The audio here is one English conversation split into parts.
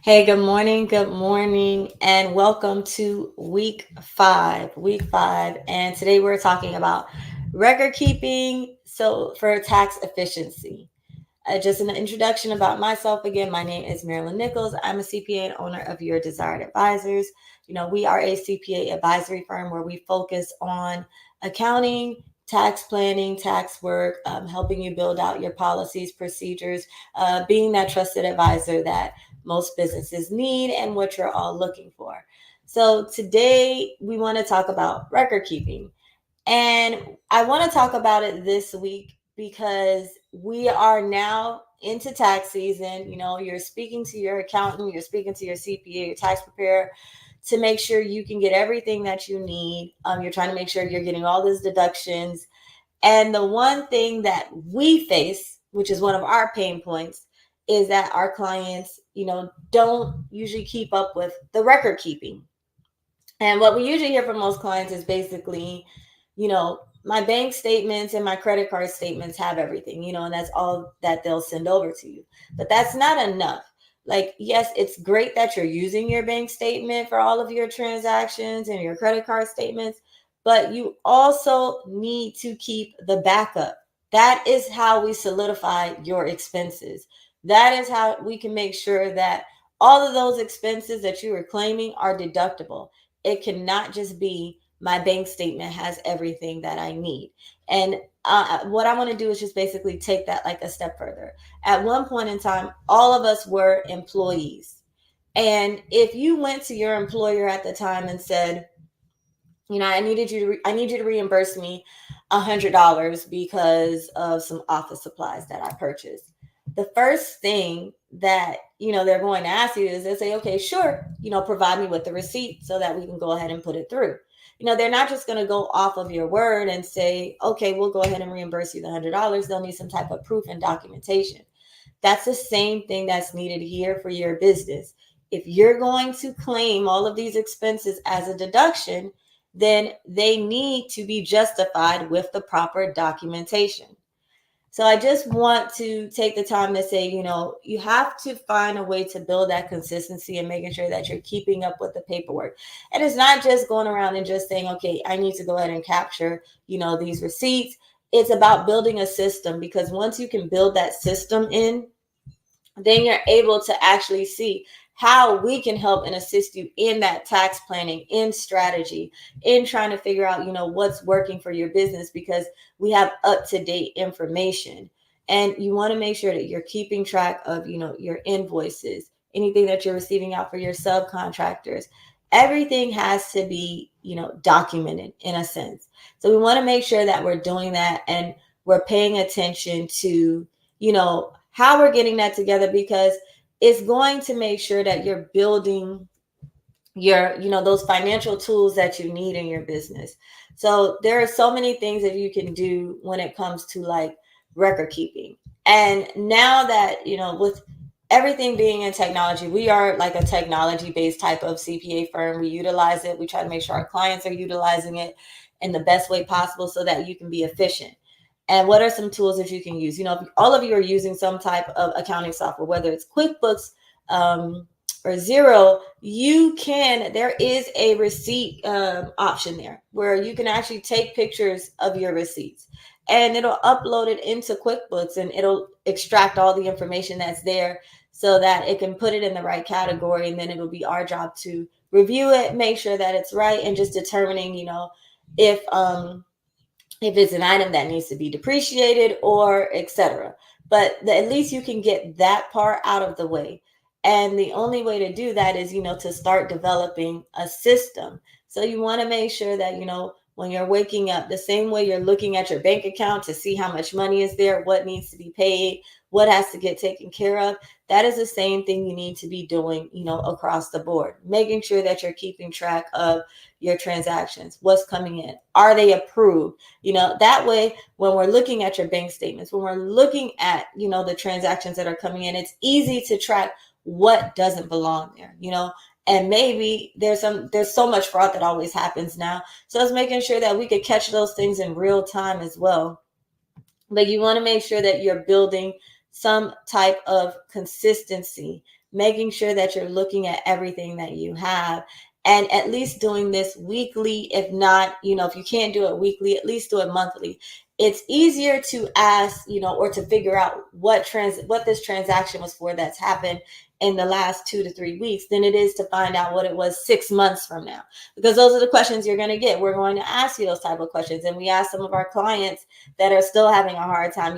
Hey, good morning, and welcome to week five. And today we're talking about record keeping. So, for tax efficiency. Just an introduction about myself again. My name is Marilyn Nichols. I'm a CPA and owner of Your Desired Advisors. We are a CPA advisory firm where we focus on accounting, tax planning, tax work, helping you build out your policies, procedures, being that trusted advisor that most businesses need and what you're all looking for. So, today we want to talk about record keeping. And I want to talk about it this week because we are now into tax season. You're speaking to your accountant, you're speaking to your CPA, your tax preparer to make sure you can get everything that you need. You're trying to make sure you're getting all those deductions. And the one thing that we face, which is one of our pain points, is that our clients, don't usually keep up with the record keeping. And what we usually hear from most clients is basically, my bank statements and my credit card statements have everything, and that's all that they'll send over to you. But that's not enough. Like, yes, it's great that you're using your bank statement for all of your transactions and your credit card statements, but you also need to keep the backup. That is how we solidify your expenses. That is how we can make sure that all of those expenses that you are claiming are deductible. It cannot just be my bank statement has everything that I need. And what I want to do is just basically take that like a step further. At one point in time, all of us were employees. And if you went to your employer at the time and said, I need you to reimburse me $100 because of some office supplies that I purchased. The first thing that they're going to ask you is they say, okay, sure, provide me with the receipt so that we can go ahead and put it through. They're not just going to go off of your word and say, okay, we'll go ahead and reimburse you the $100. They'll need some type of proof and documentation. That's the same thing that's needed here for your business. If you're going to claim all of these expenses as a deduction, then they need to be justified with the proper documentation. So I just want to take the time to say, you have to find a way to build that consistency and making sure that you're keeping up with the paperwork. And it's not just going around and just saying, okay, I need to go ahead and capture, these receipts. It's about building a system, because once you can build that system in, then you're able to actually see how we can help and assist you in that tax planning, in strategy, in trying to figure out, what's working for your business, because we have up-to-date information. And you want to make sure that you're keeping track of, your invoices, anything that you're receiving out for your subcontractors. Everything has to be, documented in a sense. So we want to make sure that we're doing that and we're paying attention to, how we're getting that together, because it's going to make sure that you're building your, those financial tools that you need in your business. So there are so many things that you can do when it comes to like record keeping. And now that, with everything being in technology, we are like a technology based type of CPA firm. We utilize it. We try to make sure our clients are utilizing it in the best way possible so that you can be efficient. And what are some tools that you can use? If all of you are using some type of accounting software, whether it's QuickBooks, or Zero, there is a receipt option there where you can actually take pictures of your receipts, and it'll upload it into QuickBooks, and it'll extract all the information that's there so that it can put it in the right category. And then it'll be our job to review it, make sure that it's right, and just determining, if it's an item that needs to be depreciated or etc. But at least you can get that part out of the way. And the only way to do that is, to start developing a system. So you want to make sure that, when you're waking up, the same way you're looking at your bank account to see how much money is there, what needs to be paid, what has to get taken care of, that is the same thing you need to be doing, across the board, making sure that you're keeping track of your transactions, what's coming in, are they approved? That way, when we're looking at your bank statements, when we're looking at, the transactions that are coming in, it's easy to track what doesn't belong there, and maybe there's so much fraud that always happens now. So it's making sure that we could catch those things in real time as well. But you want to make sure that you're building some type of consistency, making sure that you're looking at everything that you have, and at least doing this weekly. If not, if you can't do it weekly, at least do it monthly. It's easier to ask, or to figure out what this transaction was for that's happened in the last 2 to 3 weeks than it is to find out what it was 6 months from now, because those are the questions you're going to get. We're going to ask you those type of questions, and we ask some of our clients that are still having a hard time,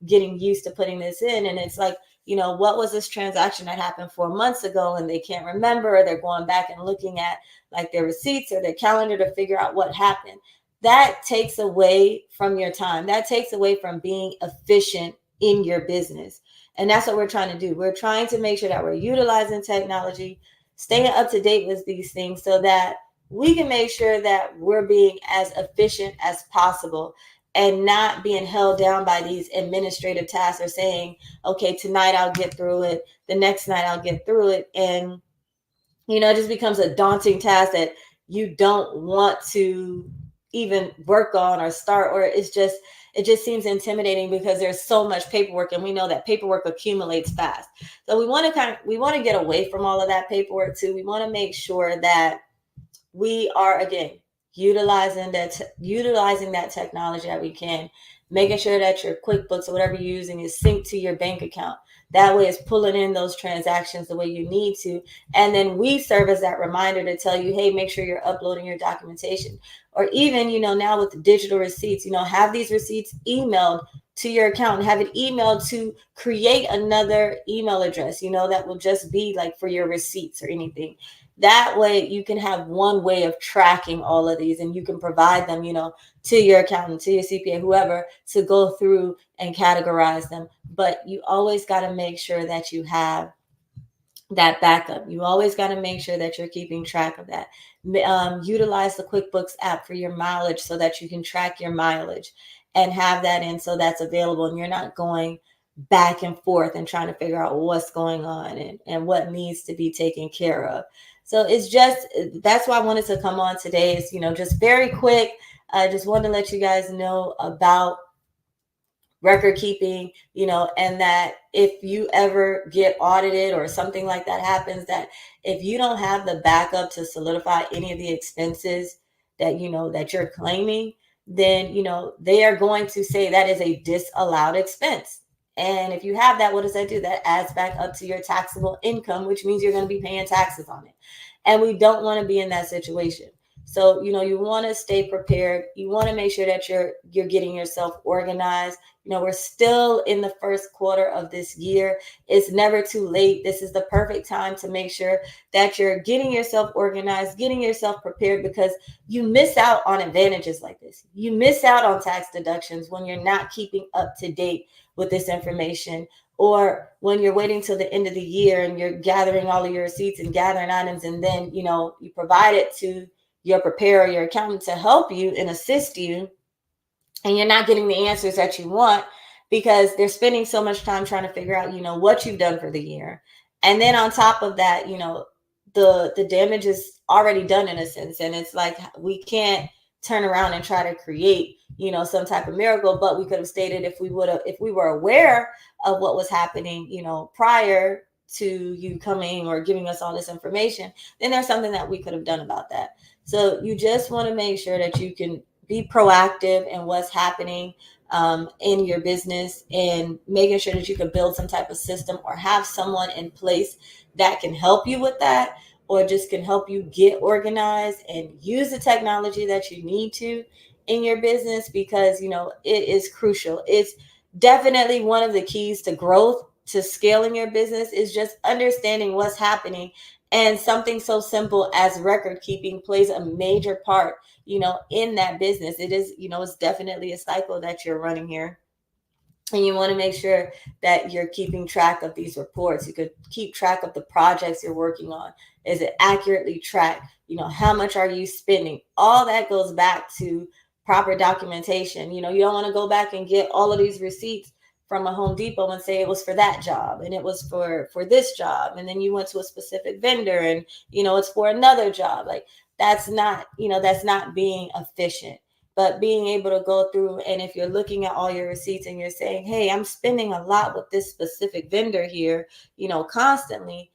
getting used to putting this in, and it's like, what was this transaction that happened 4 months ago, and they can't remember, or they're going back and looking at like their receipts or their calendar to figure out what happened. That takes away from your time. That takes away from being efficient in your business. And that's what we're trying to do. We're trying to make sure that we're utilizing technology, staying up to date with these things so that we can make sure that we're being as efficient as possible and not being held down by these administrative tasks, or saying, okay, tonight I'll get through it, the next night I'll get through it. And, it just becomes a daunting task that you don't want to even work on or start, or it just seems intimidating because there's so much paperwork, and we know that paperwork accumulates fast. So we want to get away from all of that paperwork too. We want to make sure that we are, again, utilizing that technology that we can, making sure that your QuickBooks or whatever you're using is synced to your bank account. That way it's pulling in those transactions the way you need to. And then we serve as that reminder to tell you, hey, make sure you're uploading your documentation. Or even, now with the digital receipts, have these receipts emailed to your account, and have it emailed to create another email address, that will just be like for your receipts or anything. That way you can have one way of tracking all of these, and you can provide them, to your accountant, to your CPA, whoever, to go through and categorize them. But you always got to make sure that you have that backup. You always got to make sure that you're keeping track of that. Utilize the QuickBooks app for your mileage so that you can track your mileage and have that in, so that's available, and you're not going back and forth and trying to figure out what's going on and what needs to be taken care of. So that's why I wanted to come on today. Is, just very quick. I just wanted to let you guys know about record keeping, and that if you ever get audited or something like that happens, that if you don't have the backup to solidify any of the expenses that, that you're claiming, then, they are going to say that is a disallowed expense. And if you have that, what does that do? That adds back up to your taxable income, which means you're going to be paying taxes on it. And we don't want to be in that situation. So, you want to stay prepared. You want to make sure that you're getting yourself organized. We're still in the first quarter of this year. It's never too late. This is the perfect time to make sure that you're getting yourself organized, getting yourself prepared, because you miss out on advantages like this. You miss out on tax deductions when you're not keeping up to date with this information, or when you're waiting till the end of the year and you're gathering all of your receipts and gathering items, and then, you provide it to your preparer, your accountant, to help you and assist you, and you're not getting the answers that you want because they're spending so much time trying to figure out, what you've done for the year. And then on top of that, the damage is already done in a sense. And it's like, we can't turn around and try to create, some type of miracle. But we could have stated, if we were aware of what was happening, prior to you coming or giving us all this information, then there's something that we could have done about that. So you just want to make sure that you can be proactive in what's happening in your business, and making sure that you can build some type of system or have someone in place that can help you with that, or just can help you get organized and use the technology that you need to in your business, because, it is crucial. It's definitely one of the keys to growth, to scaling your business, is just understanding what's happening. And something so simple as record keeping plays a major part, in that business. It is, it's definitely a cycle that you're running here. And you want to make sure that you're keeping track of these reports. You could keep track of the projects you're working on. Is it accurately tracked? How much are you spending? All that goes back to proper documentation. You don't want to go back and get all of these receipts from a Home Depot and say it was for that job and it was for this job, and then you went to a specific vendor and it's for another job. Like, that's not being efficient. But being able to go through, and if you're looking at all your receipts and you're saying, hey, I'm spending a lot with this specific vendor here, constantly,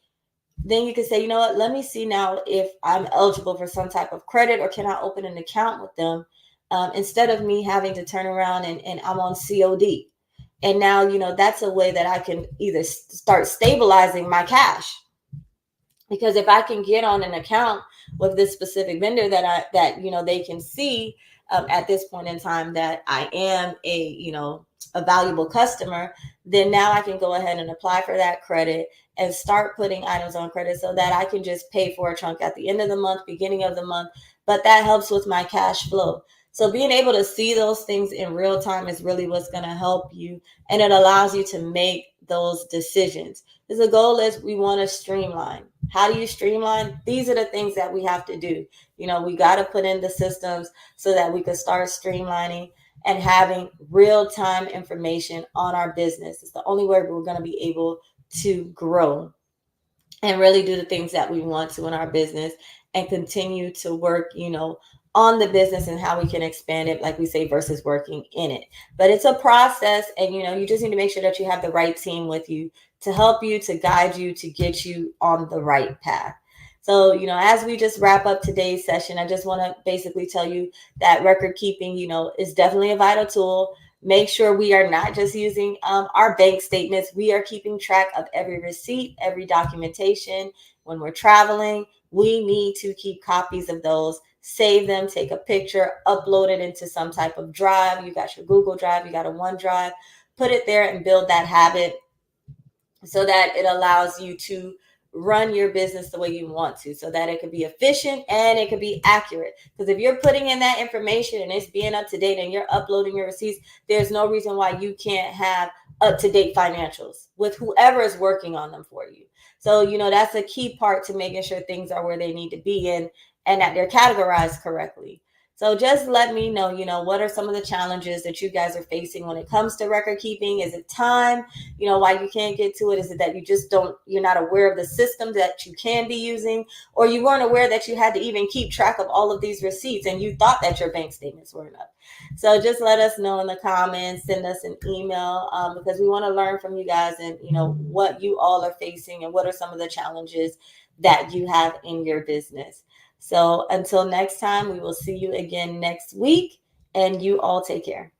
then you can say, you know what, let me see now if I'm eligible for some type of credit, or can I open an account with them, instead of me having to turn around and I'm on COD. And now, that's a way that I can either start stabilizing my cash, because if I can get on an account with this specific vendor that they can see, at this point in time, that I am a valuable customer, then now I can go ahead and apply for that credit and start putting items on credit, so that I can just pay for a trunk at the end of the month, beginning of the month. But that helps with my cash flow. So being able to see those things in real time is really what's going to help you, and it allows you to make those decisions. Because the goal is, we want to streamline. How do you streamline? These are the things that we have to do. We got to put in the systems so that we can start streamlining and having real time information on our business. It's the only way we're going to be able to grow and really do the things that we want to in our business, and continue to work, on the business and how we can expand it, like we say, versus working in it. But it's a process, and you just need to make sure that you have the right team with you to help you, to guide you, to get you on the right path. So, as we just wrap up today's session, I just want to basically tell you that record keeping, is definitely a vital tool. Make sure we are not just using our bank statements. We are keeping track of every receipt, every documentation. When we're traveling, we need to keep copies of those, save them, take a picture, upload it into some type of drive. You got your Google Drive, you got a OneDrive, put it there and build that habit, so that it allows you to run your business the way you want to, so that it could be efficient and it could be accurate. Because if you're putting in that information and it's being up to date and you're uploading your receipts, there's no reason why you can't have up to date financials with whoever is working on them for you. So, that's a key part to making sure things are where they need to be in, and that they're categorized correctly. So just let me know, what are some of the challenges that you guys are facing when it comes to record keeping? Is it time? Why you can't get to it? Is it that you're not aware of the system that you can be using, or you weren't aware that you had to even keep track of all of these receipts and you thought that your bank statements were enough? So just let us know in the comments, send us an email, because we want to learn from you guys, and, what you all are facing and what are some of the challenges that you have in your business. So until next time, we will see you again next week, and you all take care.